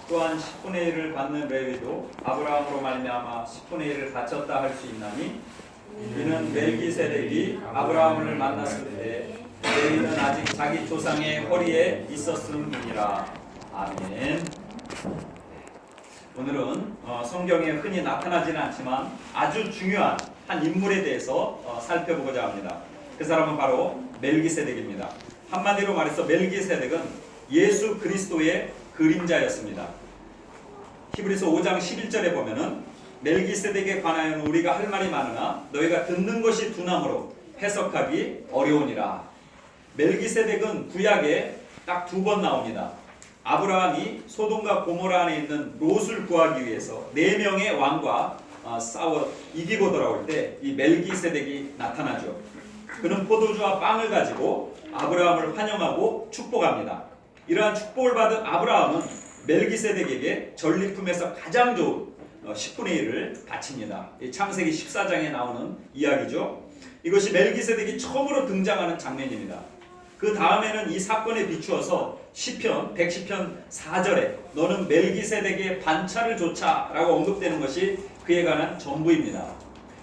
또한 10분의 1을 받는 레위도 아브라함으로 말미암아 10분의 1을 바쳤다 할 수 있나니 이는 멜기세덱이 아브라함을 만났을 때 레위는 아직 자기 조상의 허리에 있었음이니라. 아멘. 오늘은 성경에 흔히 나타나지는 않지만 아주 중요한 한 인물에 대해서 살펴보고자 합니다. 그 사람은 바로 멜기세덱입니다. 한마디로 말해서 멜기세덱은 예수 그리스도의 그림자였습니다. 히브리서 5장 11절에 보면은 멜기세덱에 관하여는 우리가 할 말이 많으나 너희가 듣는 것이 둔함으로 해석하기 어려우니라. 멜기세덱은 구약에 딱 2번 나옵니다. 아브라함이 소돔과 고모라 안에 있는 롯을 구하기 위해서 4명의 왕과 싸워 이기고 돌아올 때 이 멜기세덱이 나타나죠. 그는 포도주와 빵을 가지고 아브라함을 환영하고 축복합니다. 이러한 축복을 받은 아브라함은 멜기세덱에게 전리품에서 가장 좋은 10분의 1을 바칩니다. 창세기 14장에 나오는 이야기죠. 이것이 멜기세덱이 처음으로 등장하는 장면입니다. 그 다음에는 이 사건에 비추어서 시편 110편 4절에 너는 멜기세덱의 반차를 조차 라고 언급되는 것이 그에 관한 전부입니다.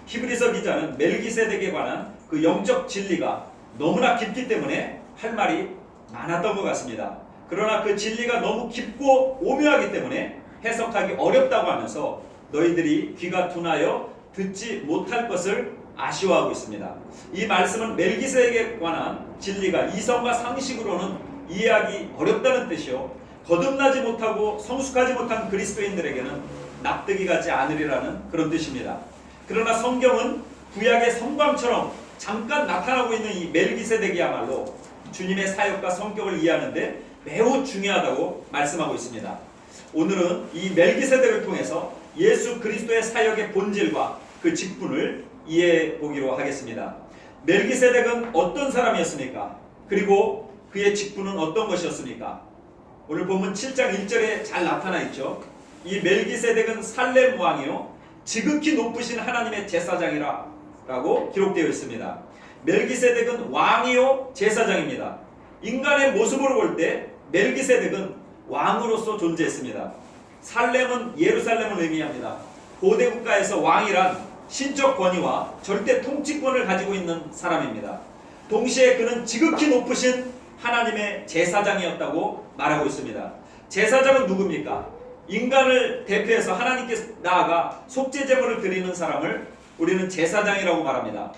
히브리서 기자는 멜기세덱에 관한 그 영적 진리가 너무나 깊기 때문에 할 말이 많았던 것 같습니다. 그러나 그 진리가 너무 깊고 오묘하기 때문에 해석하기 어렵다고 하면서 너희들이 귀가 둔하여 듣지 못할 것을 아쉬워하고 있습니다. 이 말씀은 멜기세덱에 관한 진리가 이성과 상식으로는 이해하기 어렵다는 뜻이요, 거듭나지 못하고 성숙하지 못한 그리스도인들에게는 납득이 가지 않으리라는 그런 뜻입니다. 그러나 성경은 구약의 성광처럼 잠깐 나타나고 있는 이 멜기세덱이야말로 주님의 사역과 성격을 이해하는데 매우 중요하다고 말씀하고 있습니다. 오늘은 이 멜기세덱을 통해서 예수 그리스도의 사역의 본질과 그 직분을 이해해 보기로 하겠습니다. 멜기세덱은 어떤 사람이었습니까? 그리고 그의 직분은 어떤 것이었습니까? 오늘 본문 7장 1절에 잘 나타나 있죠. 이 멜기세덱은 살렘 왕이요 지극히 높으신 하나님의 제사장이라고 기록되어 있습니다. 멜기세덱은 왕이요 제사장입니다. 인간의 모습으로 볼 때 멜기세덱은 왕으로서 존재했습니다. 살렘은 예루살렘을 의미합니다. 고대 국가에서 왕이란 신적 권위와 절대 통치권을 가지고 있는 사람입니다. 동시에 그는 지극히 높으신 하나님의 제사장이었다고 말하고 있습니다. 제사장은 누굽니까? 인간을 대표해서 하나님께 나아가 속죄 제물을 드리는 사람을 우리는 제사장이라고 말합니다.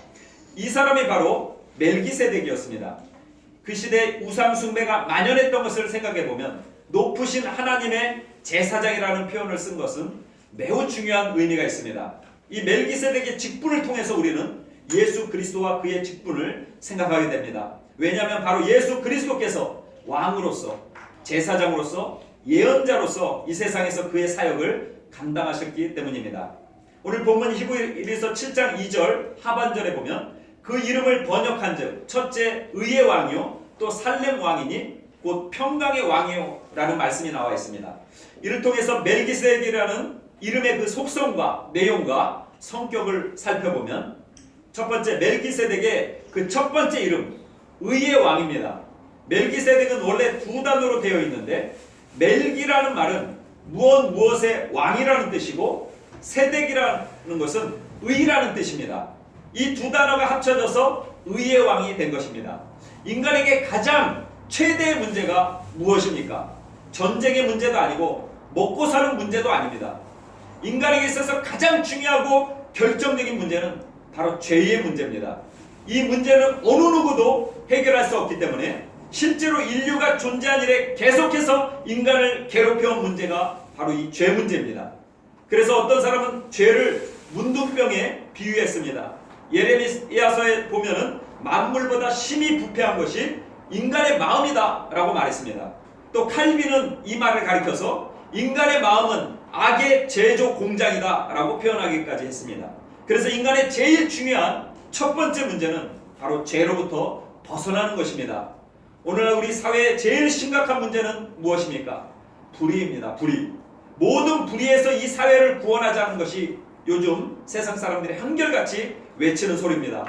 이 사람이 바로 멜기세덱이었습니다. 그 시대에 우상 숭배가 만연했던 것을 생각해보면 높으신 하나님의 제사장이라는 표현을 쓴 것은 매우 중요한 의미가 있습니다. 이 멜기세덱의 직분을 통해서 우리는 예수 그리스도와 그의 직분을 생각하게 됩니다. 왜냐하면 바로 예수 그리스도께서 왕으로서 제사장으로서 예언자로서 이 세상에서 그의 사역을 감당하셨기 때문입니다. 오늘 본문 히브리서 7장 2절 하반절에 보면 그 이름을 번역한 즉 첫째 의의 왕이요 또 살렘 왕이니 곧 평강의 왕이요 라는 말씀이 나와 있습니다. 이를 통해서 멜기세덱이라는 이름의 그 속성과 내용과 성격을 살펴보면 첫 번째 멜기세덱의 그 첫 번째 이름 의의 왕입니다. 멜기세덱은 원래 2단어로 되어 있는데 멜기라는 말은 무엇의 왕이라는 뜻이고 세덱이라는 것은 의라는 뜻입니다. 이 2단어가 합쳐져서 의의 왕이 된 것입니다. 인간에게 가장 최대의 문제가 무엇입니까? 전쟁의 문제도 아니고 먹고 사는 문제도 아닙니다. 인간에게 있어서 가장 중요하고 결정적인 문제는 바로 죄의 문제입니다. 이 문제는 어느 누구도 해결할 수 없기 때문에 실제로 인류가 존재한 이래 계속해서 인간을 괴롭혀온 문제가 바로 이 죄 문제입니다. 그래서 어떤 사람은 죄를 문둥병에 비유했습니다. 예레미야서에 보면은 만물보다 심히 부패한 것이 인간의 마음이다 라고 말했습니다. 또 칼빈은 이 말을 가리켜서 인간의 마음은 악의 제조 공장이다 라고 표현하기까지 했습니다. 그래서 인간의 제일 중요한 첫 번째 문제는 바로 죄로부터 벗어나는 것입니다. 오늘날 우리 사회의 제일 심각한 문제는 무엇입니까? 불의입니다. 불의. 모든 불의에서 이 사회를 구원하자는 것이 요즘 세상 사람들이 한결같이 외치는 소리입니다.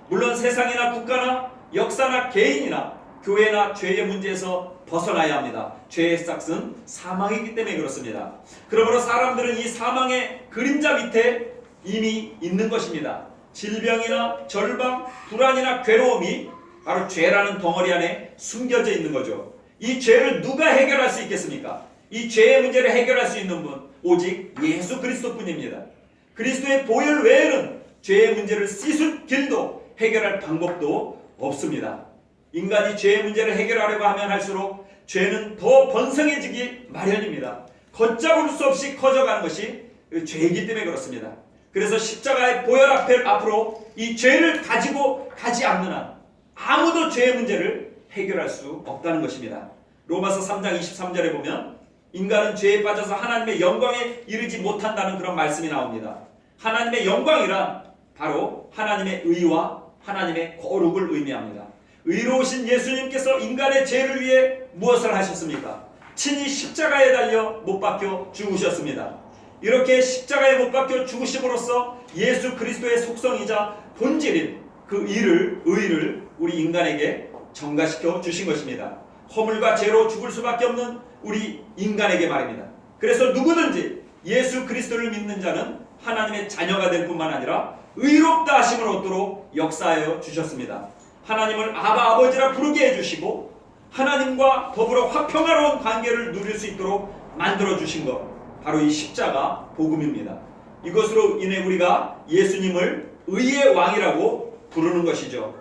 물론 세상이나 국가나 역사나 개인이나 교회나 죄의 문제에서 벗어나야 합니다. 죄의 싹은 사망이기 때문에 그렇습니다. 그러므로 사람들은 이 사망의 그림자 밑에 이미 있는 것입니다. 질병이나 절망, 불안이나 괴로움이 바로 죄라는 덩어리 안에 숨겨져 있는 거죠. 이 죄를 누가 해결할 수 있겠습니까? 이 죄의 문제를 해결할 수 있는 분 오직 예수 그리스도뿐입니다. 그리스도의 보혈 외에는 죄의 문제를 씻을 길도 해결할 방법도 없습니다. 인간이 죄의 문제를 해결하려고 하면 할수록 죄는 더 번성해지기 마련입니다. 걷잡을 수 없이 커져가는 것이 죄이기 때문에 그렇습니다. 그래서 십자가의 보혈 앞으로 이 죄를 가지고 가지 않는 한 아무도 죄의 문제를 해결할 수 없다는 것입니다. 로마서 3장 23절에 보면 인간은 죄에 빠져서 하나님의 영광에 이르지 못한다는 그런 말씀이 나옵니다. 하나님의 영광이란 바로 하나님의 의와 하나님의 거룩을 의미합니다. 의로우신 예수님께서 인간의 죄를 위해 무엇을 하셨습니까? 친히 십자가에 달려 못 박혀 죽으셨습니다. 이렇게 십자가에 못 박혀 죽으심으로써 예수 그리스도의 속성이자 본질인 그 의를 우리 인간에게 전가시켜 주신 것입니다. 허물과 죄로 죽을 수밖에 없는 우리 인간에게 말입니다. 그래서 누구든지 예수 그리스도를 믿는 자는 하나님의 자녀가 될 뿐만 아니라 의롭다 하심을 얻도록 역사하여 주셨습니다. 하나님을 아버지라 부르게 해주시고 하나님과 더불어 화평하로운 관계를 누릴 수 있도록 만들어 주신 것, 바로 이 십자가 복음입니다. 이것으로 인해 우리가 예수님을 의의 왕이라고 부르는 것이죠.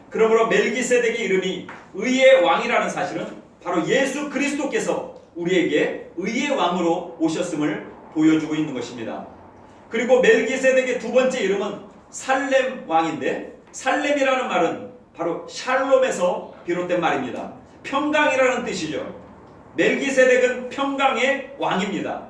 그러므로 멜기세덱의 이름이 의의 왕이라는 사실은 바로 예수 그리스도께서 우리에게 의의 왕으로 오셨음을 보여주고 있는 것입니다. 그리고 멜기세덱의 두 번째 이름은 살렘 왕인데, 살렘이라는 말은 바로 샬롬에서 비롯된 말입니다. 평강이라는 뜻이죠. 멜기세덱은 평강의 왕입니다.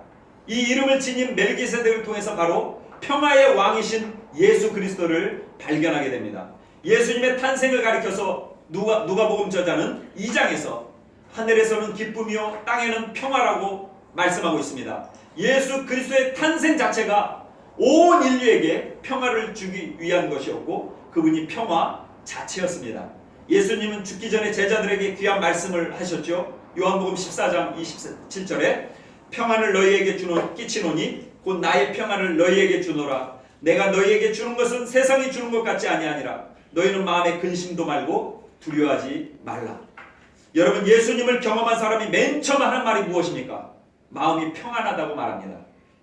이 이름을 지닌 멜기세덱을 통해서 바로 평화의 왕이신 예수 그리스도를 발견하게 됩니다. 예수님의 탄생을 가리켜서 누가복음 저자는 2장에서 하늘에서는 기쁨이요 땅에는 평화라고 말씀하고 있습니다. 예수 그리스도의 탄생 자체가 온 인류에게 평화를 주기 위한 것이었고 그분이 평화 자체였습니다. 예수님은 죽기 전에 제자들에게 귀한 말씀을 하셨죠. 요한복음 14장 27절에 평안을 너희에게 끼치노니 곧 나의 평안을 너희에게 주노라. 내가 너희에게 주는 것은 세상이 주는 것 같지 아니하니라. 너희는 마음에 근심도 말고 두려워하지 말라. 여러분, 예수님을 경험한 사람이 맨 처음 하는 말이 무엇입니까? 마음이 평안하다고 말합니다.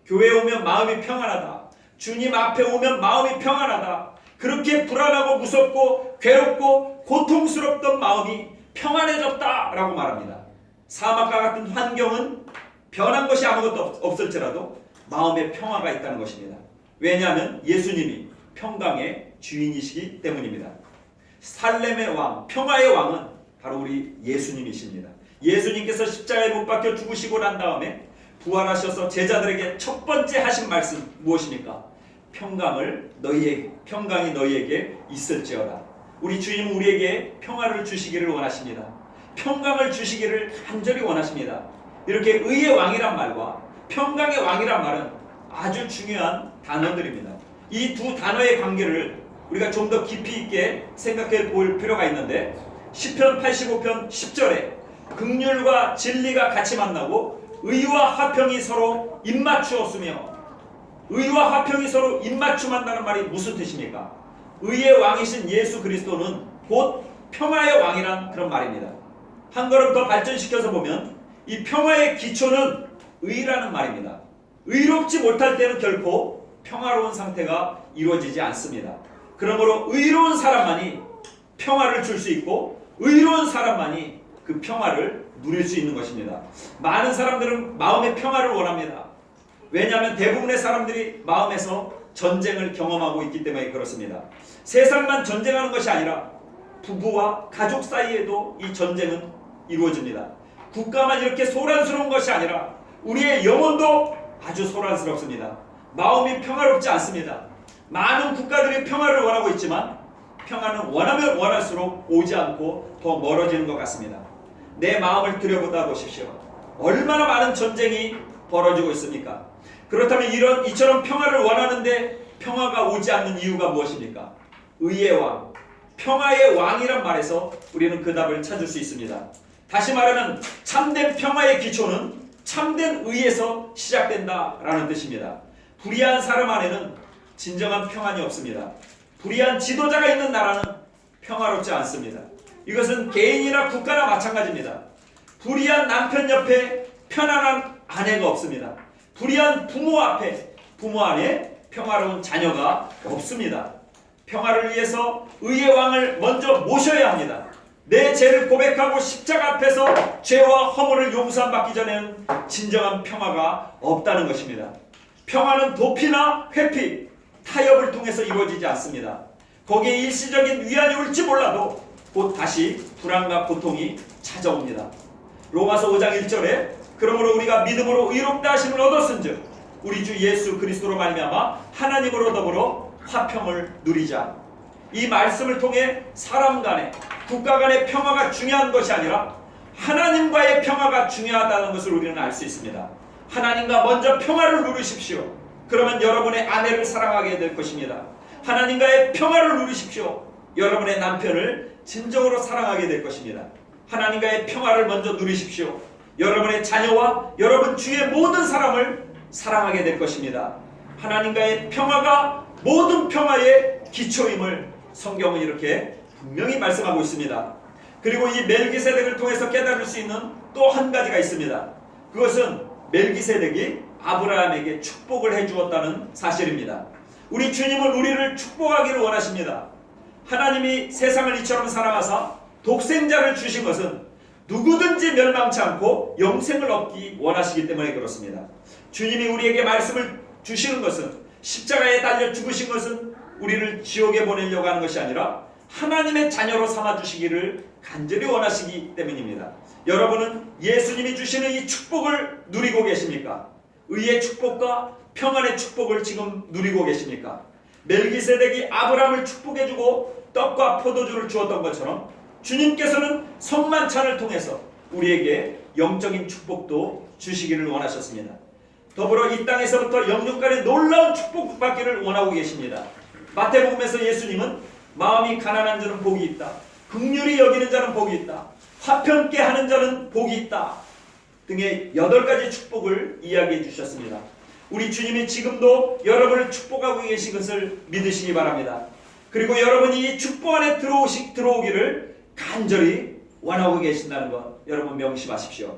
교회에 오면 마음이 평안하다. 주님 앞에 오면 마음이 평안하다. 그렇게 불안하고 무섭고 괴롭고 고통스럽던 마음이 평안해졌다라고 말합니다. 사막과 같은 환경은 변한 것이 아무것도 없을지라도 마음에 평화가 있다는 것입니다. 왜냐하면 예수님이 평강의 주인이시기 때문입니다. 살렘의 왕, 평화의 왕은 바로 우리 예수님이십니다. 예수님께서 십자가에 못 박혀 죽으시고 난 다음에 부활하셔서 제자들에게 첫 번째 하신 말씀 무엇입니까? 평강이 너희에게 있을지어다. 우리 주님은 우리에게 평화를 주시기를 원하십니다. 평강을 주시기를 간절히 원하십니다. 이렇게 의의 왕이란 말과 평강의 왕이란 말은 아주 중요한 단어들입니다. 이 두 단어의 관계를 우리가 좀 더 깊이 있게 생각해 볼 필요가 있는데, 시편 85편 10절에 긍휼과 진리가 같이 만나고 의와 화평이 서로 입맞추었으며, 의와 화평이 서로 입맞춤한다는 말이 무슨 뜻입니까? 의의 왕이신 예수 그리스도는 곧 평화의 왕이란 그런 말입니다. 한 걸음 더 발전시켜서 보면 이 평화의 기초는 의라는 말입니다. 의롭지 못할 때는 결코 평화로운 상태가 이루어지지 않습니다. 그러므로 의로운 사람만이 평화를 줄 수 있고 의로운 사람만이 그 평화를 누릴 수 있는 것입니다. 많은 사람들은 마음의 평화를 원합니다. 왜냐하면 대부분의 사람들이 마음에서 전쟁을 경험하고 있기 때문에 그렇습니다. 세상만 전쟁하는 것이 아니라 부부와 가족 사이에도 이 전쟁은 이루어집니다. 국가만 이렇게 소란스러운 것이 아니라 우리의 영혼도 아주 소란스럽습니다. 마음이 평화롭지 않습니다. 많은 국가들이 평화를 원하고 있지만 평화는 원하면 원할수록 오지 않고 더 멀어지는 것 같습니다. 내 마음을 들여보다 보십시오. 얼마나 많은 전쟁이 벌어지고 있습니까? 그렇다면 이처럼 평화를 원하는데 평화가 오지 않는 이유가 무엇입니까? 의의 왕, 평화의 왕이란 말에서 우리는 그 답을 찾을 수 있습니다. 다시 말하면 참된 평화의 기초는 참된 의에서 시작된다라는 뜻입니다. 불의한 사람 안에는 진정한 평안이 없습니다. 불의한 지도자가 있는 나라는 평화롭지 않습니다. 이것은 개인이나 국가나 마찬가지입니다. 불의한 남편 옆에 편안한 아내가 없습니다. 불의한 부모 앞에 부모 안에 평화로운 자녀가 없습니다. 평화를 위해서 의의 왕을 먼저 모셔야 합니다. 내 죄를 고백하고 십자가 앞에서 죄와 허물을 용서함 받기 전에는 진정한 평화가 없다는 것입니다. 평화는 도피나 회피, 타협을 통해서 이루어지지 않습니다. 거기에 일시적인 위안이 올지 몰라도 곧 다시 불안과 고통이 찾아옵니다. 로마서 5장 1절에 그러므로 우리가 믿음으로 의롭다 하심을 얻었은즉 우리 주 예수 그리스도로 말미암아 하나님으로 더불어 화평을 누리자. 이 말씀을 통해 사람 간의 국가 간의 평화가 중요한 것이 아니라 하나님과의 평화가 중요하다는 것을 우리는 알 수 있습니다. 하나님과 먼저 평화를 누리십시오. 그러면 여러분의 아내를 사랑하게 될 것입니다. 하나님과의 평화를 누리십시오. 여러분의 남편을 진정으로 사랑하게 될 것입니다. 하나님과의 평화를 먼저 누리십시오. 여러분의 자녀와 여러분 주위의 모든 사람을 사랑하게 될 것입니다. 하나님과의 평화가 모든 평화의 기초임을 성경은 이렇게 분명히 말씀하고 있습니다. 그리고 이 멜기세덱을 통해서 깨달을 수 있는 또 한 가지가 있습니다. 그것은 멜기세덱이 아브라함에게 축복을 해주었다는 사실입니다. 우리 주님은 우리를 축복하기를 원하십니다. 하나님이 세상을 이처럼 사랑하사 독생자를 주신 것은 누구든지 멸망치 않고 영생을 얻기 원하시기 때문에 그렇습니다. 주님이 우리에게 말씀을 주시는 것은 십자가에 달려 죽으신 것은 우리를 지옥에 보내려고 하는 것이 아니라 하나님의 자녀로 삼아주시기를 간절히 원하시기 때문입니다. 여러분은 예수님이 주시는 이 축복을 누리고 계십니까? 의의 축복과 평안의 축복을 지금 누리고 계십니까? 멜기세덱이 아브라함을 축복해주고 떡과 포도주를 주었던 것처럼 주님께서는 성만찬을 통해서 우리에게 영적인 축복도 주시기를 원하셨습니다. 더불어 이 땅에서부터 영육간의 놀라운 축복받기를 원하고 계십니다. 마태복음에서 예수님은 마음이 가난한 자는 복이 있다, 긍휼히 여기는 자는 복이 있다, 화평케 하는 자는 복이 있다 등의 8가지 축복을 이야기해 주셨습니다. 우리 주님이 지금도 여러분을 축복하고 계신 것을 믿으시기 바랍니다. 그리고 여러분이 이 축복 안에 들어오기를 간절히 원하고 계신다는 것 여러분 명심하십시오.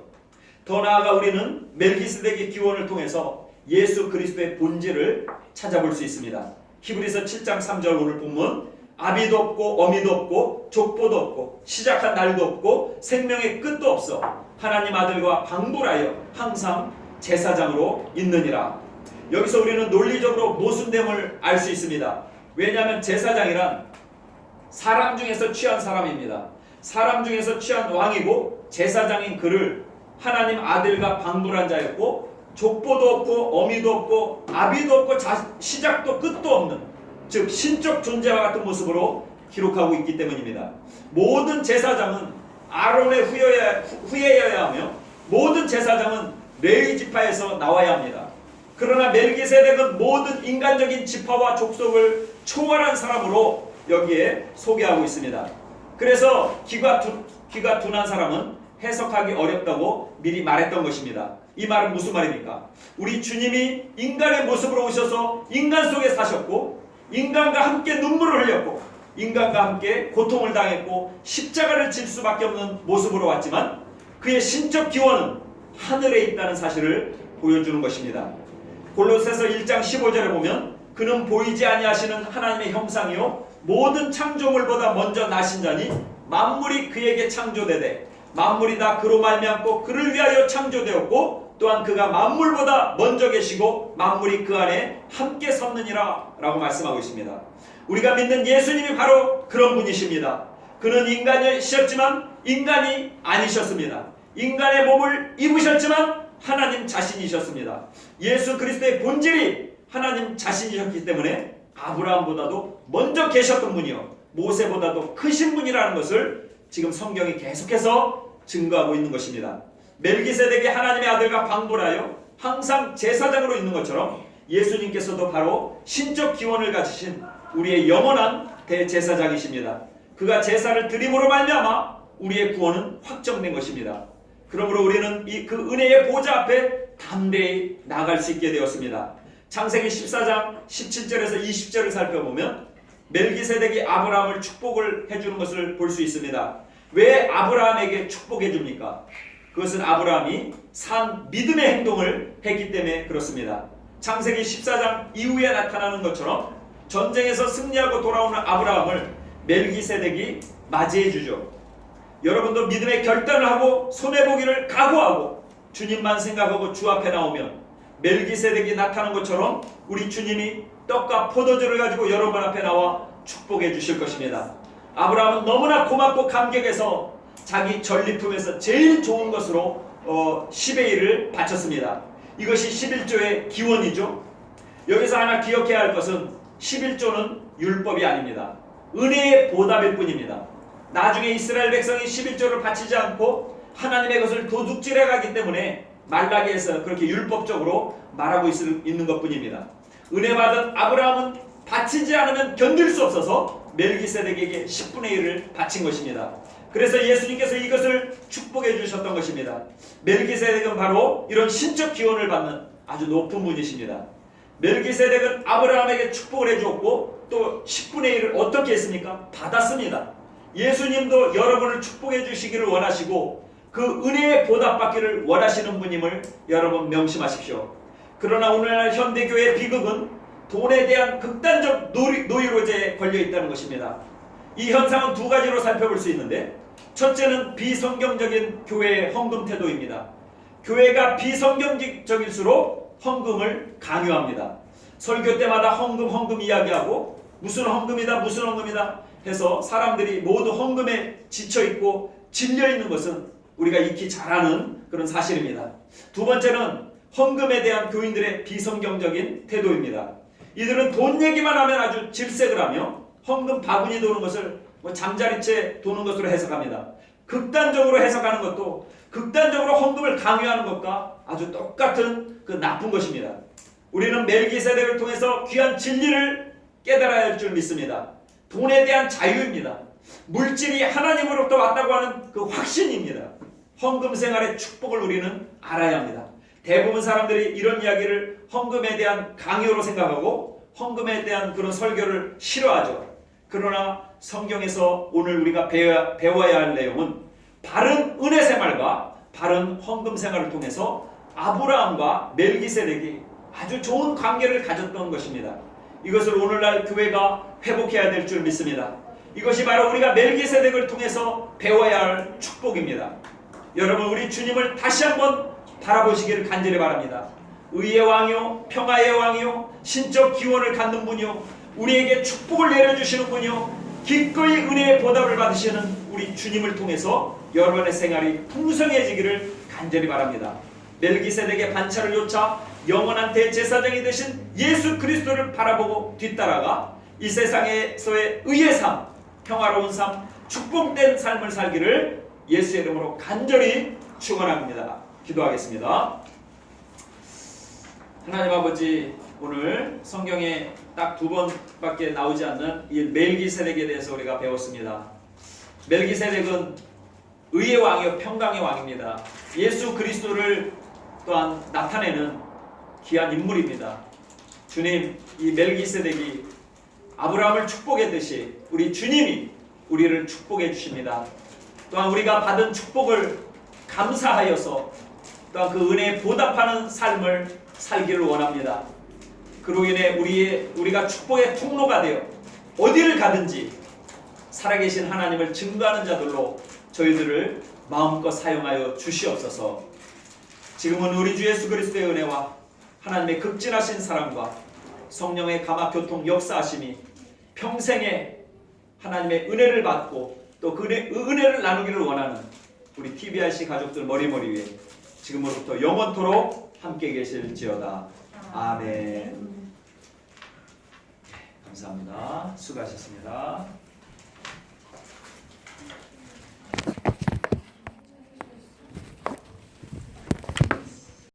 더 나아가 우리는 멜기세덱의 기원을 통해서 예수 그리스도의 본질을 찾아볼 수 있습니다. 히브리서 7장 3절 오늘 본문, 아비도 없고 어미도 없고 족보도 없고 시작한 날도 없고 생명의 끝도 없어 하나님 아들과 방불하여 항상 제사장으로 있느니라. 여기서 우리는 논리적으로 모순됨을 알 수 있습니다. 왜냐하면 제사장이란 사람 중에서 취한 사람입니다. 사람 중에서 취한 왕이고 제사장인 그를 하나님 아들과 방불한 자였고 족보도 없고 어미도 없고 아비도 없고 시작도 끝도 없는, 즉 신적 존재와 같은 모습으로 기록하고 있기 때문입니다. 모든 제사장은 아론의 후예여야 하며 모든 제사장은 레위 지파에서 나와야 합니다. 그러나 멜기세덱은 모든 인간적인 지파와 족속을 초월한 사람으로 여기에 소개하고 있습니다. 그래서 귀가 둔한 사람은 해석하기 어렵다고 미리 말했던 것입니다. 이 말은 무슨 말입니까? 우리 주님이 인간의 모습으로 오셔서 인간 속에 사셨고 인간과 함께 눈물을 흘렸고 인간과 함께 고통을 당했고 십자가를 질 수밖에 없는 모습으로 왔지만 그의 신적 기원은 하늘에 있다는 사실을 보여주는 것입니다. 골로새서 1장 15절에 보면 그는 보이지 아니하시는 하나님의 형상이요 모든 창조물보다 먼저 나신 자니 만물이 그에게 창조되되 만물이 다 그로 말미암고 그를 위하여 창조되었고 또한 그가 만물보다 먼저 계시고 만물이 그 안에 함께 섰느니라 라고 말씀하고 있습니다. 우리가 믿는 예수님이 바로 그런 분이십니다. 그는 인간이셨지만 인간이 아니셨습니다. 인간의 몸을 입으셨지만 하나님 자신이셨습니다. 예수 그리스도의 본질이 하나님 자신이셨기 때문에 아브라함보다도 먼저 계셨던 분이요 모세보다도 크신 분이라는 것을 지금 성경이 계속해서 증거하고 있는 것입니다. 멜기세덱이 하나님의 아들과 방불하여 항상 제사장으로 있는 것처럼 예수님께서도 바로 신적 기원을 가지신 우리의 영원한 대제사장이십니다. 그가 제사를 드림으로 말미암아 우리의 구원은 확정된 것입니다. 그러므로 우리는 그 은혜의 보좌 앞에 담대히 나아갈 수 있게 되었습니다. 창세기 14장 17절에서 20절을 살펴보면 멜기세덱이 아브라함을 축복을 해주는 것을 볼 수 있습니다. 왜 아브라함에게 축복해 줍니까? 그것은 아브라함이 산 믿음의 행동을 했기 때문에 그렇습니다. 창세기 14장 이후에 나타나는 것처럼 전쟁에서 승리하고 돌아오는 아브라함을 멜기세덱이 맞이해 주죠. 여러분도 믿음의 결단을 하고 손해보기를 각오하고 주님만 생각하고 주 앞에 나오면 멜기세덱이 나타난 것처럼 우리 주님이 떡과 포도주를 가지고 여러분 앞에 나와 축복해 주실 것입니다. 아브라함은 너무나 고맙고 감격해서 자기 전리품에서 제일 좋은 것으로 10의 1을 바쳤습니다. 이것이 11조의 기원이죠. 여기서 하나 기억해야 할 것은 11조는 율법이 아닙니다. 은혜의 보답일 뿐입니다. 나중에 이스라엘 백성이 11조를 바치지 않고 하나님의 것을 도둑질해 가기 때문에 말라기에서 그렇게 율법적으로 말하고 있는 것뿐입니다. 은혜 받은 아브라함은 바치지 않으면 견딜 수 없어서 멜기세덱에게 10분의 1을 바친 것입니다. 그래서 예수님께서 이것을 축복해 주셨던 것입니다. 멜기세덱은 바로 이런 신적 기원을 받는 아주 높은 분이십니다. 멜기세덱은 아브라함에게 축복을 해주었고 또 10분의 1을 어떻게 했습니까? 받았습니다. 예수님도 여러분을 축복해 주시기를 원하시고 그 은혜의 보답받기를 원하시는 분임을 여러분 명심하십시오. 그러나 오늘날 현대교회의 비극은 돈에 대한 극단적 노이로제에 걸려있다는 것입니다. 이 현상은 두 가지로 살펴볼 수 있는데, 첫째는 비성경적인 교회의 헌금 태도입니다. 교회가 비성경적일수록 헌금을 강요합니다. 설교 때마다 헌금 이야기하고 무슨 헌금이다 해서 사람들이 모두 헌금에 지쳐있고 질려있는 것은 우리가 익히 잘 아는 그런 사실입니다. 두 번째는 헌금에 대한 교인들의 비성경적인 태도입니다. 이들은 돈 얘기만 하면 아주 질색을 하며 헌금 바구니 도는 것을 잠자리채 도는 것으로 해석합니다. 극단적으로 해석하는 것도 극단적으로 헌금을 강요하는 것과 아주 똑같은 그 나쁜 것입니다. 우리는 멜기세덱을 통해서 귀한 진리를 깨달아야 할 줄 믿습니다. 돈에 대한 자유입니다. 물질이 하나님으로부터 왔다고 하는 그 확신입니다. 헌금 생활의 축복을 우리는 알아야 합니다. 대부분 사람들이 이런 이야기를 헌금에 대한 강요로 생각하고 헌금에 대한 그런 설교를 싫어하죠. 그러나 성경에서 오늘 우리가 배워야 할 내용은 바른 은혜 생활과 바른 헌금 생활을 통해서 아브라함과 멜기세덱이 아주 좋은 관계를 가졌던 것입니다. 이것을 오늘날 교회가 회복해야 될 줄 믿습니다. 이것이 바로 우리가 멜기세덱을 통해서 배워야 할 축복입니다. 여러분, 우리 주님을 다시 한번 바라보시기를 간절히 바랍니다. 의의 왕이요 평화의 왕이요 신적 기원을 갖는 분이요 우리에게 축복을 내려주시는 분이요 기꺼이 은혜의 보답을 받으시는 우리 주님을 통해서 여러분의 생활이 풍성해지기를 간절히 바랍니다. 멜기세덱의 반차를 좇아 영원한 대제사장이 되신 예수 그리스도를 바라보고 뒤따라가 이 세상에서의 의의 삶, 평화로운 삶, 축복된 삶을 살기를 예수의 이름으로 간절히 축원합니다. 기도하겠습니다. 하나님 아버지, 오늘 성경에 딱 2번밖에 나오지 않는 이 멜기세덱에 대해서 우리가 배웠습니다. 멜기세덱은 의의 왕이요 평강의 왕입니다. 예수 그리스도를 또한 나타내는 귀한 인물입니다. 주님, 이 멜기세덱이 아브라함을 축복했듯이 우리 주님이 우리를 축복해 주십니다. 또한 우리가 받은 축복을 감사하여서 또한 그 은혜에 보답하는 삶을 살기를 원합니다. 그로 인해 우리가 축복의 통로가 되어 어디를 가든지 살아계신 하나님을 증거하는 자들로 저희들을 마음껏 사용하여 주시옵소서. 지금은 우리 주 예수 그리스도의 은혜와 하나님의 극진하신 사랑과 성령의 감화 교통 역사하심이 평생에 하나님의 은혜를 받고 또 그 은혜를 나누기를 원하는 우리 TBRC 가족들 머리머리 위에 지금으로부터 영원토록 함께 계실지어다. 아멘. 감사합니다. 수고하셨습니다.